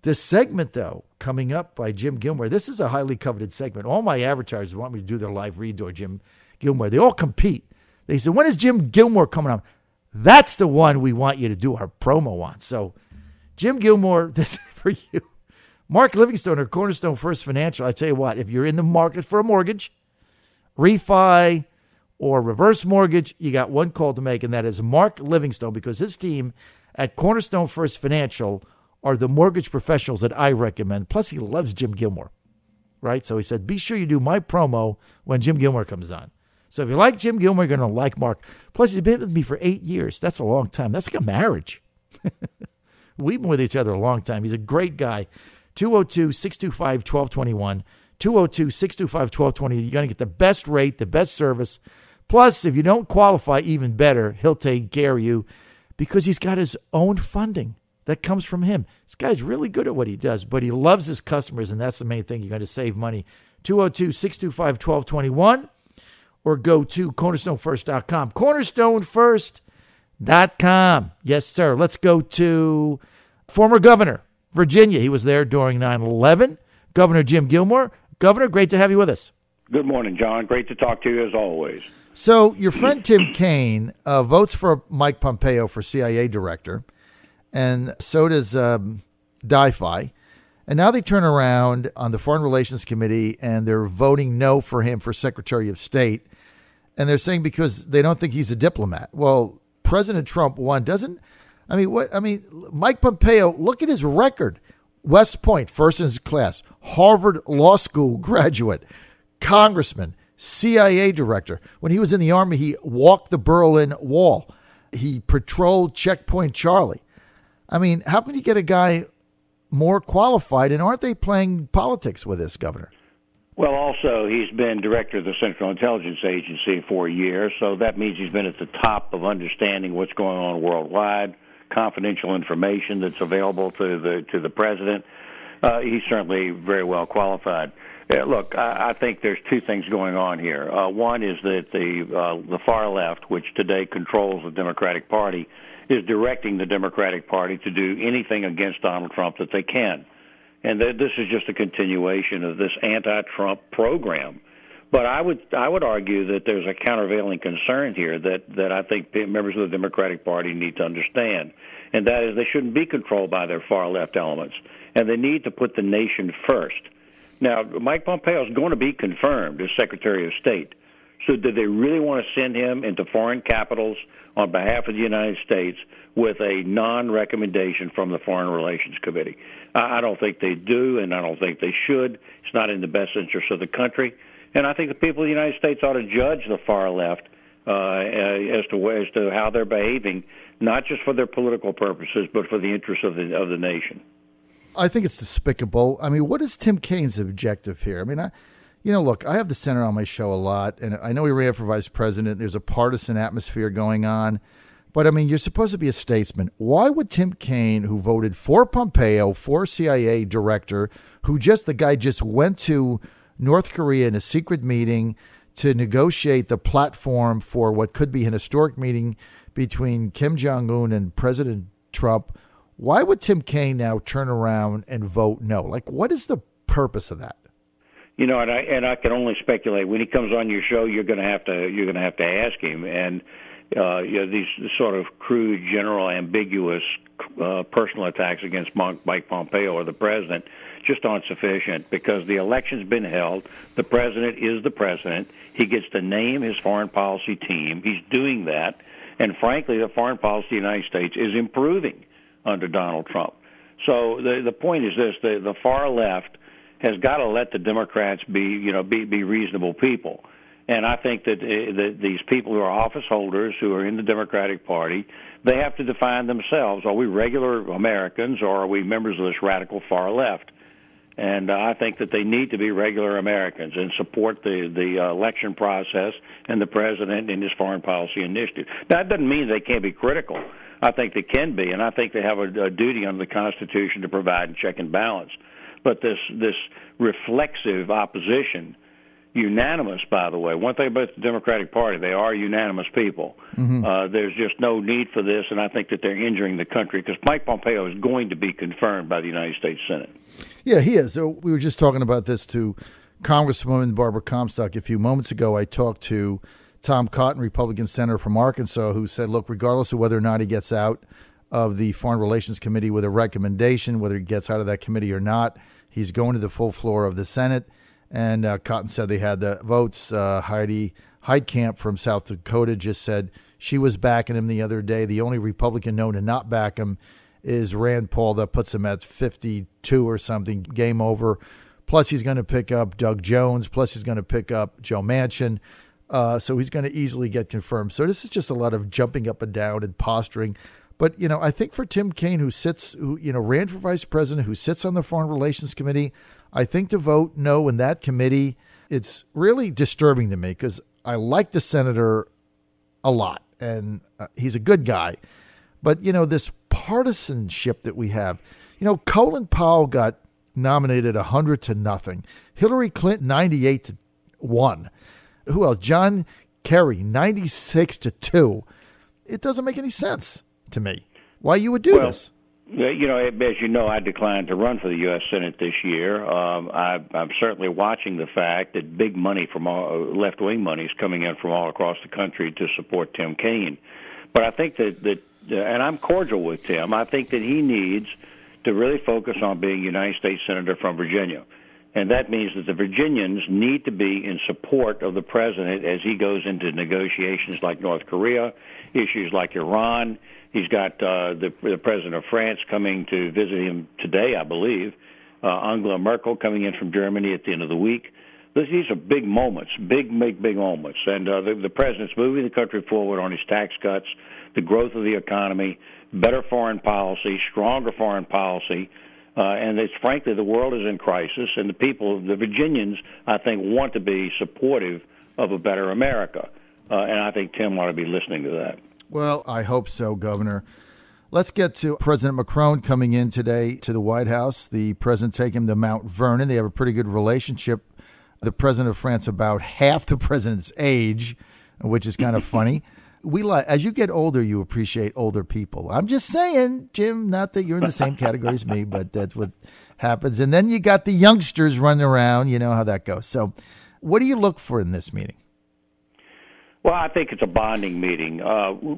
This segment, though, coming up by Jim Gilmore, this is a highly coveted segment. All my advertisers want me to do their live read or Jim Gilmore. They all compete. They say, when is Jim Gilmore coming on? That's the one we want you to do our promo on. So, Jim Gilmore, this is for you. Mark Livingstone or Cornerstone First Financial, I tell you what, if you're in the market for a mortgage, refi, or reverse mortgage, you got one call to make, and that is Mark Livingstone, because his team at Cornerstone First Financial are the mortgage professionals that I recommend. Plus, he loves Jim Gilmore, right? So he said, be sure you do my promo when Jim Gilmore comes on. So if you like Jim Gilmore, you're going to like Mark. Plus, he's been with me for 8 years. That's a long time. That's like a marriage. We've been with each other a long time. He's a great guy. 202-625-1221. 202-625-1220. You're going to get the best rate, the best service. Plus, if you don't qualify, even better, he'll take care of you because he's got his own funding that comes from him. This guy's really good at what he does, but he loves his customers, and that's the main thing. You're going to save money. 202-625-1221 or go to cornerstonefirst.com. Cornerstonefirst.com. Yes, sir. Let's go to former governor, Virginia. He was there during 9/11. Governor Jim Gilmore. Governor, great to have you with us. Good morning, John. Great to talk to you as always. So your friend Tim Kaine votes for Mike Pompeo for CIA director, and so does DiFi. And now they turn around on the Foreign Relations Committee, and they're voting no for him for Secretary of State. And they're saying because they don't think he's a diplomat. Well, President Trump won. Mike Pompeo, look at his record. West Point, first in his class, Harvard Law School graduate, congressman, CIA director. When he was in the Army, he walked the Berlin Wall. He patrolled Checkpoint Charlie. I mean, how can you get a guy more qualified? And aren't they playing politics with this, Governor? Well, also, he's been director of the Central Intelligence Agency for a year, so that means he's been at the top of understanding what's going on worldwide, confidential information that's available to the president. He's certainly very well qualified. Look, I think there's two things going on here. One is that the far left, which today controls the Democratic Party, is directing the Democratic Party to do anything against Donald Trump that they can. And this is just a continuation of this anti-Trump program. But I would argue that there's a countervailing concern here that I think members of the Democratic Party need to understand, and that is they shouldn't be controlled by their far-left elements, and they need to put the nation first. Now, Mike Pompeo is going to be confirmed as Secretary of State. So do they really want to send him into foreign capitals on behalf of the United States with a non-recommendation from the Foreign Relations Committee? I don't think they do, and I don't think they should. It's not in the best interest of the country. And I think the people of the United States ought to judge the far left as to how they're behaving, not just for their political purposes, but for the interests of the nation. I think it's despicable. I mean, what is Tim Kaine's objective here? I mean, look, I have the center on my show a lot, and I know he ran for vice president. There's a partisan atmosphere going on. But, I mean, you're supposed to be a statesman. Why would Tim Kaine, who voted for Pompeo, for CIA director, the guy just went to North Korea in a secret meeting to negotiate the platform for what could be an historic meeting between Kim Jong-un and President Trump, why would Tim Kaine now turn around and vote no? Like, what is the purpose of that? You know, and I can only speculate. When he comes on your show, you're going to have to ask him. And these sort of crude, general, ambiguous personal attacks against Mike Pompeo or the president just aren't sufficient because the election's been held. The president is the president. He gets to name his foreign policy team. He's doing that. And frankly, the foreign policy of the United States is improving under Donald Trump. So the point is this: the far left has got to let the Democrats be reasonable people. And I think that these people who are office holders who are in the Democratic Party, they have to define themselves. Are we regular Americans or are we members of this radical far left? And I think that they need to be regular Americans and support the election process and the president and his foreign policy initiative. Now, that doesn't mean they can't be critical. I think they can be, and I think they have a duty under the Constitution to provide check and balance. But this reflexive opposition unanimous, by the way. One thing about the Democratic Party, they are unanimous people. There's just no need for this, and I think that they're injuring the country because Mike Pompeo is going to be confirmed by the United States Senate. Yeah, he is. So we were just talking about this to Congresswoman Barbara Comstock a few moments ago. I talked to Tom Cotton, Republican senator from Arkansas, who said, look, regardless of whether or not he gets out of the Foreign Relations Committee with a recommendation, whether he gets out of that committee or not, he's going to the full floor of the Senate. And Cotton said they had the votes. Heidi Heitkamp from South Dakota just said she was backing him the other day. The only Republican known to not back him is Rand Paul. That puts him at 52 or something, game over. Plus, he's going to pick up Doug Jones. Plus, he's going to pick up Joe Manchin. So he's going to easily get confirmed. So this is just a lot of jumping up and down and posturing. But, you know, I think for Tim Kaine, who ran for vice president, who sits on the Foreign Relations Committee, I think to vote no in that committee, it's really disturbing to me because I like the senator a lot and he's a good guy. But, you know, this partisanship that we have, you know, Colin Powell got nominated 100-0. Hillary Clinton 98-1. Who else? John Kerry 96-2. It doesn't make any sense to me why you would do this. You know, as you know, I declined to run for the U.S. Senate this year. I'm certainly watching the fact that big money from left-wing money is coming in from all across the country to support Tim Kaine. But I think that and I'm cordial with Tim, I think that he needs to really focus on being United States Senator from Virginia. And that means that the Virginians need to be in support of the president as he goes into negotiations like North Korea, issues like Iran. He's got the president of France coming to visit him today, I believe. Angela Merkel coming in from Germany at the end of the week. These are big moments, big moments. And the president's moving the country forward on his tax cuts, the growth of the economy, better foreign policy, stronger foreign policy. And it's frankly, the world is in crisis, and the people, the Virginians, I think, want to be supportive of a better America. And I think Tim ought to be listening to that. Well, I hope so, Governor. Let's get to President Macron coming in today to the White House. The president taking him to Mount Vernon. They have a pretty good relationship. The president of France about half the president's age, which is kind of funny. As you get older, you appreciate older people. I'm just saying, Jim, not that you're in the same category as me, but that's what happens. And then you got the youngsters running around. You know how that goes. So what do you look for in this meeting? Well, I think it's a bonding meeting.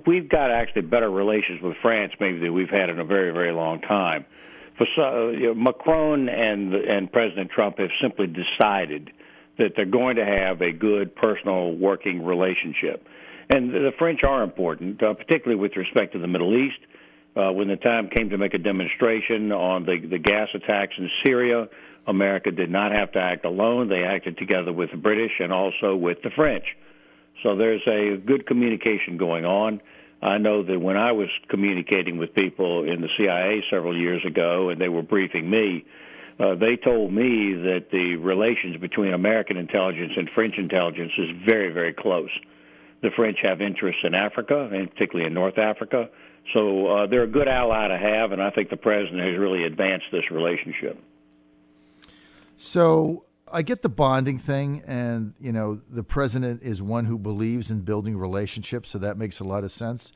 We've got actually better relations with France maybe than we've had in a very, very long time. Macron and President Trump have simply decided that they're going to have a good personal working relationship. And the French are important, particularly with respect to the Middle East. When the time came to make a demonstration on the gas attacks in Syria, America did not have to act alone. They acted together with the British and also with the French. So there's a good communication going on. I know that when I was communicating with people in the CIA several years ago and they were briefing me, they told me that the relations between American intelligence and French intelligence is very, very close. The French have interests in Africa, and particularly in North Africa. So they're a good ally to have, and I think the president has really advanced this relationship. So I get the bonding thing, and, you know, the president is one who believes in building relationships, so that makes a lot of sense.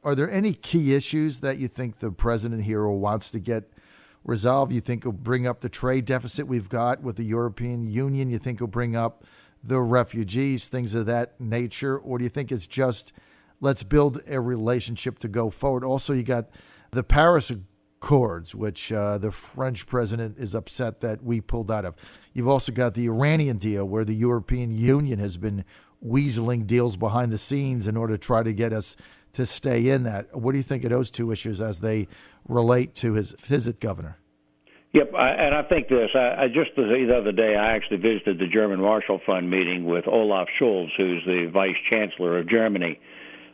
Are there any key issues that you think the president here wants to get resolved? You think he'll bring up the trade deficit we've got with the European Union? You think he'll bring up the refugees, things of that nature? Or do you think it's just let's build a relationship to go forward? Also, you got the Paris Accords, which the French president is upset that we pulled out of. You've also got the Iranian deal where the European Union has been weaseling deals behind the scenes in order to try to get us to stay in that. What do you think of those two issues as they relate to his visit, Governor? Yep, and I think this. I just the other day, I actually visited the German Marshall Fund meeting with Olaf Scholz, who's the Vice Chancellor of Germany.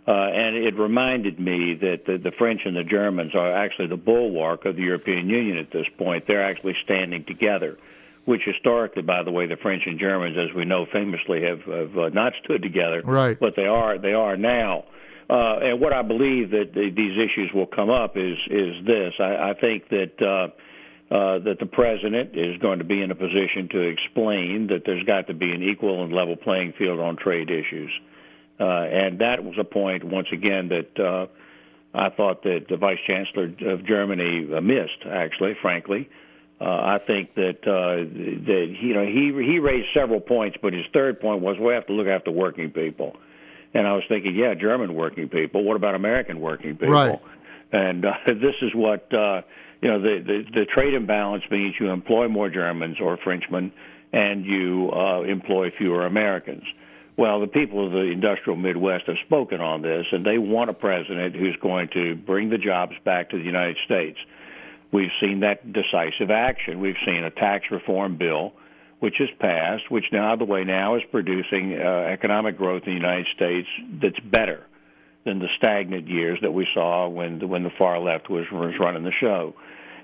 And it reminded me that the French and the Germans are actually the bulwark of the European Union at this point. They're actually standing together, which historically, by the way, the French and Germans, as we know, famously have not stood together. Right. But they are now. And what I believe that these issues will come up is this. I think that that the president is going to be in a position to explain that there's got to be an equal and level playing field on trade issues. And that was a point, once again, that I thought that the Vice Chancellor of Germany missed, actually, frankly. I think that he raised several points, but his third point was we have to look after working people. And I was thinking, yeah, German working people. What about American working people? Right. And this is what the trade imbalance means: you employ more Germans or Frenchmen, and you employ fewer Americans. Well, the people of the industrial Midwest have spoken on this, and they want a president who's going to bring the jobs back to the United States. We've seen that decisive action. We've seen a tax reform bill, which has passed, which now is producing economic growth in the United States that's better than the stagnant years that we saw when the far left was running the show.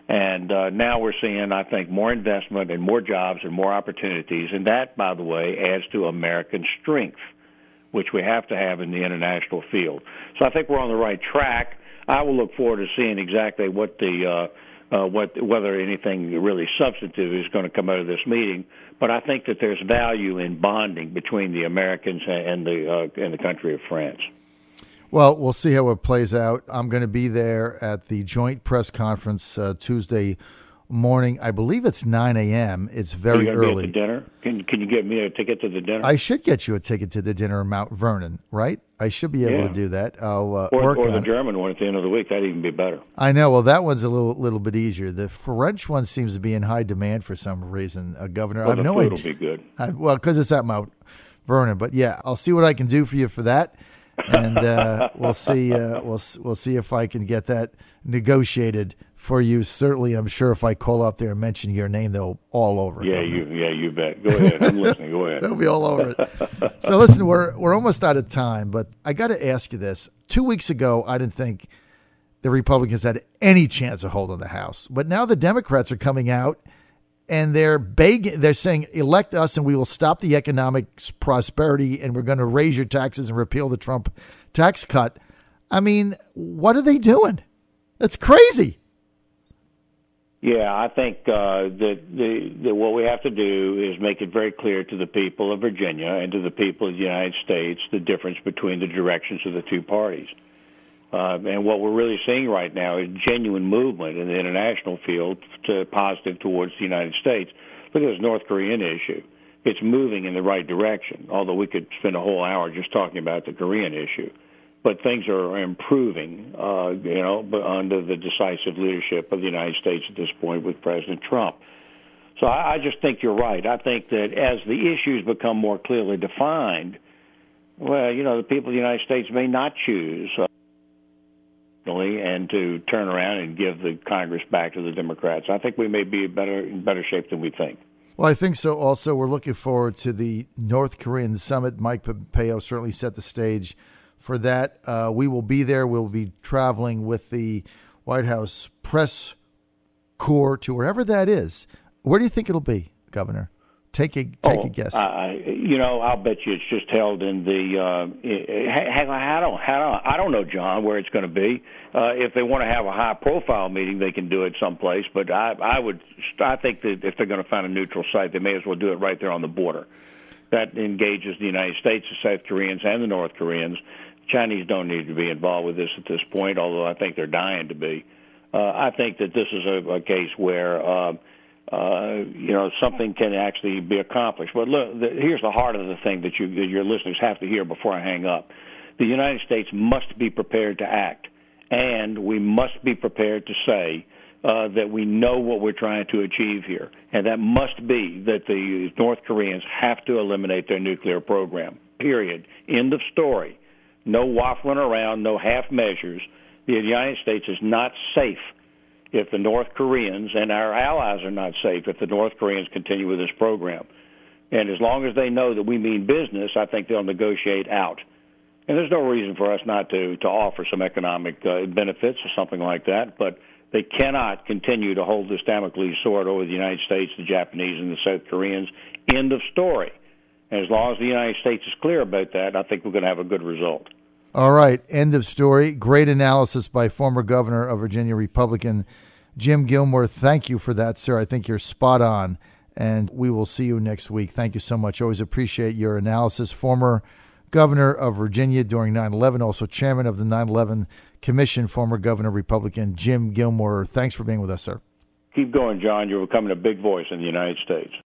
And now we're seeing, I think, more investment and more jobs and more opportunities. And that, by the way, adds to American strength, which we have to have in the international field. So I think we're on the right track. I will look forward to seeing exactly what whether anything really substantive is going to come out of this meeting. But I think that there's value in bonding between the Americans and the country of France. Well, we'll see how it plays out. I'm going to be there at the joint press conference Tuesday morning. I believe it's 9 a.m. It's very early. Be at the dinner? Can you get me a ticket to the dinner? I should get you a ticket to the dinner in Mount Vernon, right? I should be able to do that. I'll work on it. Or the German one at the end of the week. That'd even be better. I know. Well, that one's a little bit easier. The French one seems to be in high demand for some reason. Governor, well, I have no idea. The food will be good. Well, because it's at Mount Vernon. But yeah, I'll see what I can do for you for that. And we'll see. We'll see if I can get that negotiated for you. Certainly, I'm sure if I call up there and mention your name, they'll all over it. You bet. Go ahead. I'm listening. Go ahead. They'll be all over it. So listen, we're almost out of time, but I got to ask you this. 2 weeks ago, I didn't think the Republicans had any chance of holding the House, but now the Democrats are coming out. And they're begging, they're saying, elect us and we will stop the economic prosperity and we're going to raise your taxes and repeal the Trump tax cut. I mean, what are they doing? That's crazy. Yeah, I think that what we have to do is make it very clear to the people of Virginia and to the people of the United States the difference between the directions of the two parties. And what we're really seeing right now is genuine movement in the international field positive towards the United States. Look at this North Korean issue. It's moving in the right direction, although we could spend a whole hour just talking about the Korean issue. But things are improving, but under the decisive leadership of the United States at this point with President Trump. So I just think you're right. I think that as the issues become more clearly defined, well, the people of the United States may not choose and to turn around and give the Congress back to the Democrats. I think we may be in better shape than we think. Well, I think so. Also, we're looking forward to the North Korean summit. Mike Pompeo certainly set the stage for that. We will be there. We'll be traveling with the White House press corps to wherever that is. Where do you think it'll be, Governor? Take a guess. I'll bet you it's just held in the. I don't know, John, where it's going to be. If they want to have a high-profile meeting, they can do it someplace. But I think that if they're going to find a neutral site, they may as well do it right there on the border. That engages the United States, the South Koreans, and the North Koreans. Chinese don't need to be involved with this at this point, although I think they're dying to be. I think that this is a case where. Something can actually be accomplished. But look, here's the heart of the thing that your listeners have to hear before I hang up. The United States must be prepared to act, and we must be prepared to say that we know what we're trying to achieve here, and that must be that the North Koreans have to eliminate their nuclear program, period. End of story. No waffling around, no half measures. The United States is not safe if the North Koreans, and our allies are not safe if the North Koreans continue with this program. And as long as they know that we mean business, I think they'll negotiate out. And there's no reason for us not to offer some economic benefits or something like that, but they cannot continue to hold this Damocles sword over the United States, the Japanese, and the South Koreans. End of story. And as long as the United States is clear about that, I think we're going to have a good result. All right. End of story. Great analysis by former governor of Virginia, Republican Jim Gilmore, thank you for that, sir. I think you're spot on, and we will see you next week. Thank you so much. Always appreciate your analysis. Former governor of Virginia during 9/11, also chairman of the 9/11 Commission, former governor Republican Jim Gilmore. Thanks for being with us, sir. Keep going, John. You're becoming a big voice in the United States.